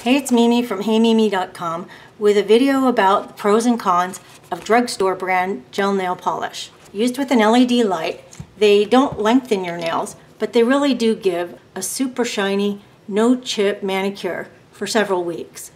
Hey, it's Mimi from HeyMimi.com with a video about the pros and cons of drugstore brand gel nail polish. Used with an LED light, they don't lengthen your nails, but they really do give a super shiny, no chip manicure for several weeks.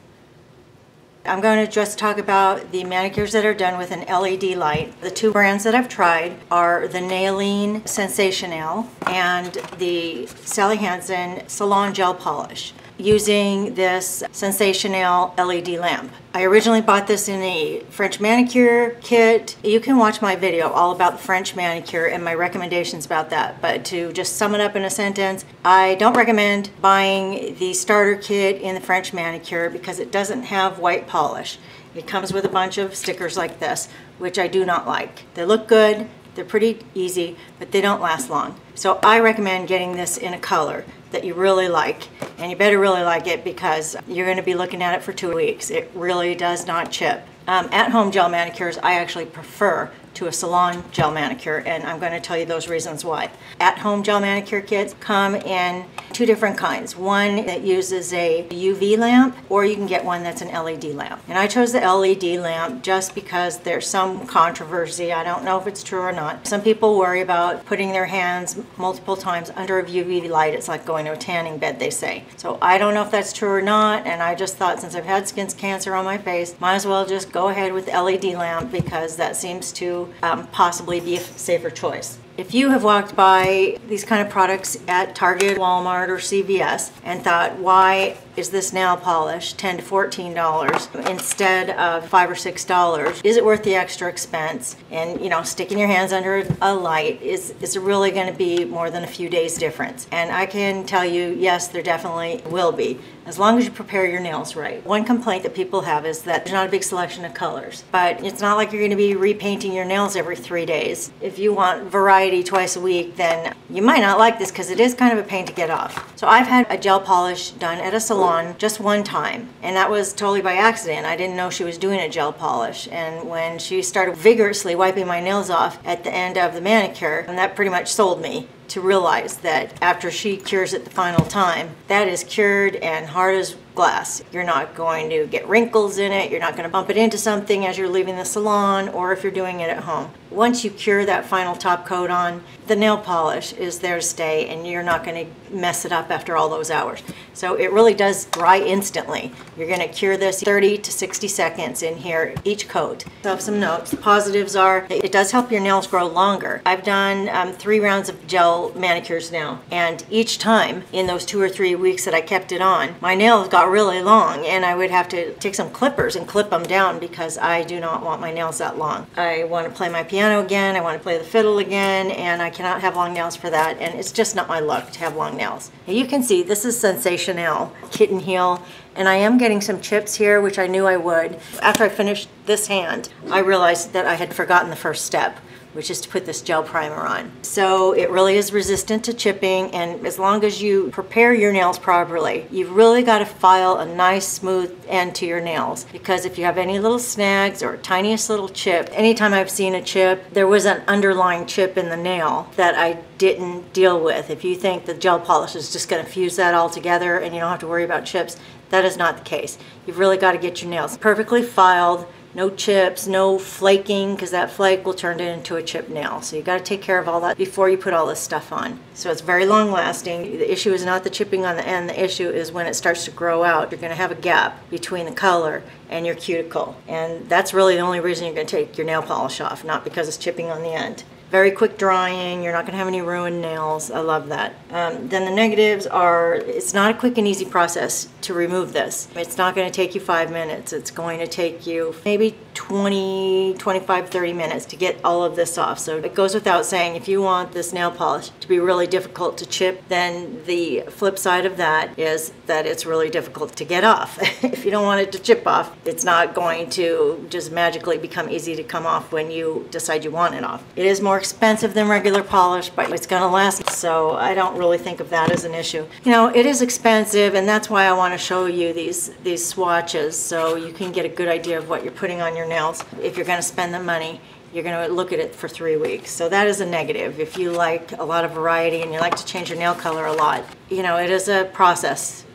I'm going to just talk about the manicures that are done with an LED light. The two brands that I've tried are the Nailing Sensational and the Sally Hansen Salon Gel Polish, using this Sensational LED lamp. I originally bought this in a French manicure kit. You can watch my video all about the French manicure and my recommendations about that. But to just sum it up in a sentence, I don't recommend buying the starter kit in the French manicure because it doesn't have white polish. It comes with a bunch of stickers like this, which I do not like. They look good, they're pretty easy, but they don't last long. So I recommend getting this in a color that you really like, and you better really like it because you're going to be looking at it for 2 weeks. It really does not chip. At-home gel manicures I actually prefer to a salon gel manicure, and I'm going to tell you those reasons why. At-home gel manicure kits come in two different kinds. One that uses a UV lamp, or you can get one that's an LED lamp. And I chose the LED lamp just because there's some controversy. I don't know if it's true or not. Some people worry about putting their hands multiple times under a UV light. It's like going to a tanning bed, they say. So I don't know if that's true or not, and I just thought since I've had skin cancer on my face, might as well just go ahead with the LED lamp because that seems to possibly be a safer choice. If you have walked by these kind of products at Target, Walmart, or CVS and thought, why is this nail polish $10 to $14 instead of $5 or $6? Is it worth the extra expense? And you know, sticking your hands under a light, is it really going to be more than a few days difference? And I can tell you, yes, there definitely will be, as long as you prepare your nails right. One complaint that people have is that there's not a big selection of colors, but it's not like you're going to be repainting your nails every 3 days. If you want variety twice a week, then you might not like this because it is kind of a pain to get off. So I've had a gel polish done at a salon just one time, and that was totally by accident. I didn't know she was doing a gel polish, and when she started vigorously wiping my nails off at the end of the manicure, and that pretty much sold me to realize that after she cures it the final time, that is cured and hard as glass. You're not going to get wrinkles in it, you're not going to bump it into something as you're leaving the salon or if you're doing it at home. Once you cure that final top coat on, the nail polish is there to stay and you're not going to mess it up after all those hours. So it really does dry instantly. You're going to cure this 30 to 60 seconds in here each coat. So I have some notes. The positives are it does help your nails grow longer. I've done 3 rounds of gel manicures now, and each time in those 2 or 3 weeks that I kept it on, my nails got really long and I would have to take some clippers and clip them down because I do not want my nails that long. I want to play my piano again, I want to play the fiddle again, and I cannot have long nails for that, and it's just not my look to have long nails. Now you can see this is Sensational Kitten Heel, and I am getting some chips here, which I knew I would. After I finished this hand, I realized that I had forgotten the first step, which is to put this gel primer on. So it really is resistant to chipping, and as long as you prepare your nails properly, you've really got to file a nice smooth end to your nails, because if you have any little snags or tiniest little chip, anytime I've seen a chip, there was an underlying chip in the nail that I didn't deal with. If you think the gel polish is just going to fuse that all together and you don't have to worry about chips, that is not the case. You've really got to get your nails perfectly filed. No chips, no flaking, because that flake will turn it into a chipped nail. So you got to take care of all that before you put all this stuff on. So it's very long lasting. The issue is not the chipping on the end. The issue is when it starts to grow out, you're going to have a gap between the color and your cuticle. And that's really the only reason you're going to take your nail polish off, not because it's chipping on the end. Very quick drying, you're not going to have any ruined nails. I love that. Then the negatives are, it's not a quick and easy process to remove this. It's not going to take you 5 minutes. It's going to take you maybe 20, 25, 30 minutes to get all of this off. So it goes without saying, if you want this nail polish to be really difficult to chip, then the flip side of that is that it's really difficult to get off. If you don't want it to chip off, it's not going to just magically become easy to come off when you decide you want it off. It is more expensive than regular polish, but it's going to last, so I don't really think of that as an issue. You know, it is expensive, and that's why I want to show you these swatches so you can get a good idea of what you're putting on your nails. If you're going to spend the money, you're going to look at it for 3 weeks. So that is a negative. If you like a lot of variety and you like to change your nail color a lot, you know, it is a process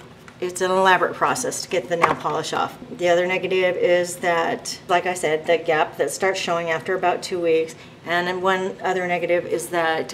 It's an elaborate process to get the nail polish off. The other negative is that, like I said, the gap that starts showing after about 2 weeks. And then one other negative is that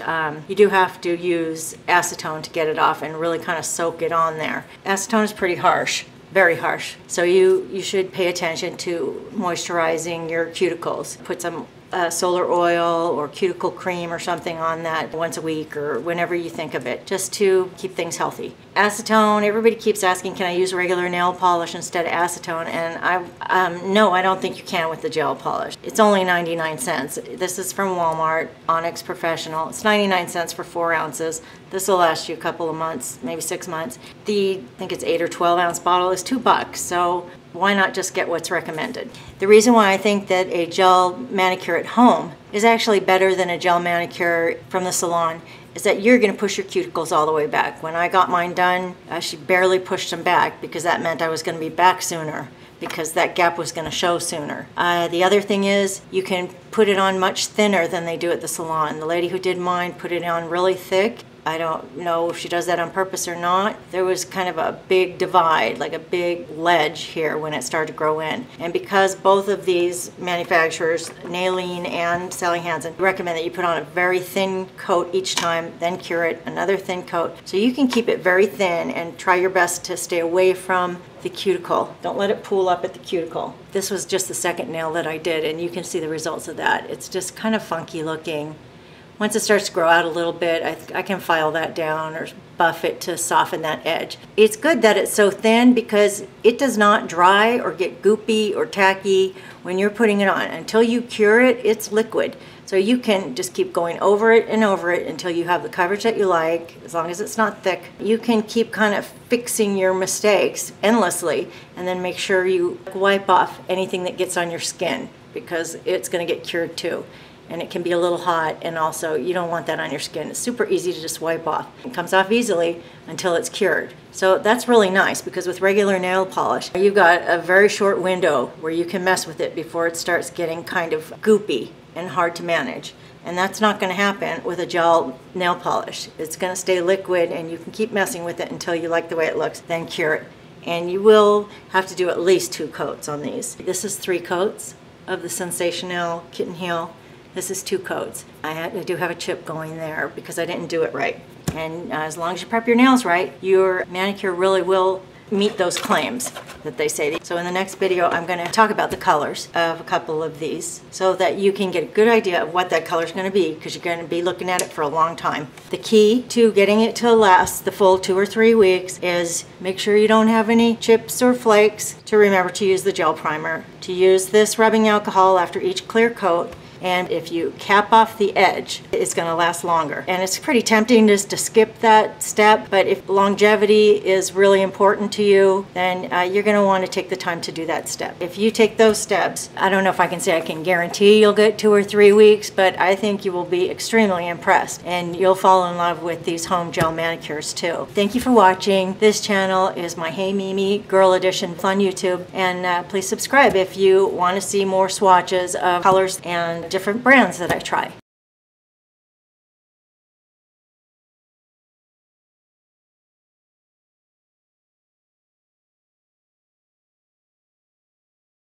you do have to use acetone to get it off and really kind of soak it on there. Acetone is pretty harsh, very harsh. So you should pay attention to moisturizing your cuticles. Put some solar oil or cuticle cream or something on that once a week or whenever you think of it, just to keep things healthy. Acetone, everybody keeps asking, can I use regular nail polish instead of acetone? And no, I don't think you can with the gel polish. It's only 99 cents. This is from Walmart, Onyx Professional. It's 99 cents for 4 ounces. This will last you a couple of months, maybe 6 months. I think it's 8 or 12 ounce bottle is $2. So why not just get what's recommended? The reason why I think that a gel manicure at home is actually better than a gel manicure from the salon is that you're going to push your cuticles all the way back. When I got mine done, she barely pushed them back because that meant I was going to be back sooner, because that gap was going to show sooner. The other thing is you can put it on much thinner than they do at the salon. The lady who did mine put it on really thick. I don't know if she does that on purpose or not. There was kind of a big divide, like a big ledge here when it started to grow in. And because both of these manufacturers, Nailene and Sally Hansen, recommend that you put on a very thin coat each time, then cure it, another thin coat. So you can keep it very thin and try your best to stay away from the cuticle. Don't let it pool up at the cuticle. This was just the second nail that I did, and you can see the results of that. It's just kind of funky looking. Once it starts to grow out a little bit, I can file that down or buff it to soften that edge. It's good that it's so thin because it does not dry or get goopy or tacky when you're putting it on. Until you cure it, it's liquid. So you can just keep going over it and over it until you have the coverage that you like, as long as it's not thick. You can keep kind of fixing your mistakes endlessly and then make sure you wipe off anything that gets on your skin, because it's going to get cured too. And it can be a little hot, and also you don't want that on your skin. It's super easy to just wipe off. It comes off easily until it's cured. So that's really nice, because with regular nail polish, you've got a very short window where you can mess with it before it starts getting kind of goopy and hard to manage. And that's not going to happen with a gel nail polish. It's going to stay liquid, and you can keep messing with it until you like the way it looks, then cure it. And you will have to do at least 2 coats on these. This is 3 coats of the Sensational Kitten Heel. This is 2 coats. I do have a chip going there because I didn't do it right. And as long as you prep your nails right, your manicure really will meet those claims that they say. So in the next video, I'm going to talk about the colors of a couple of these so that you can get a good idea of what that color is going to be, because you're going to be looking at it for a long time. The key to getting it to last the full 2 or 3 weeks is make sure you don't have any chips or flakes. To remember to use the gel primer. To use this rubbing alcohol after each clear coat. And if you cap off the edge, it's going to last longer. And it's pretty tempting just to skip that step, but if longevity is really important to you, then you're going to want to take the time to do that step. If you take those steps, I don't know if I can say I can guarantee you'll get 2 or 3 weeks, but I think you will be extremely impressed, and you'll fall in love with these home gel manicures too. Thank you for watching. This channel is my Hey Mimi Girl Edition on YouTube, and please subscribe if you want to see more swatches of colors and different brands that I try.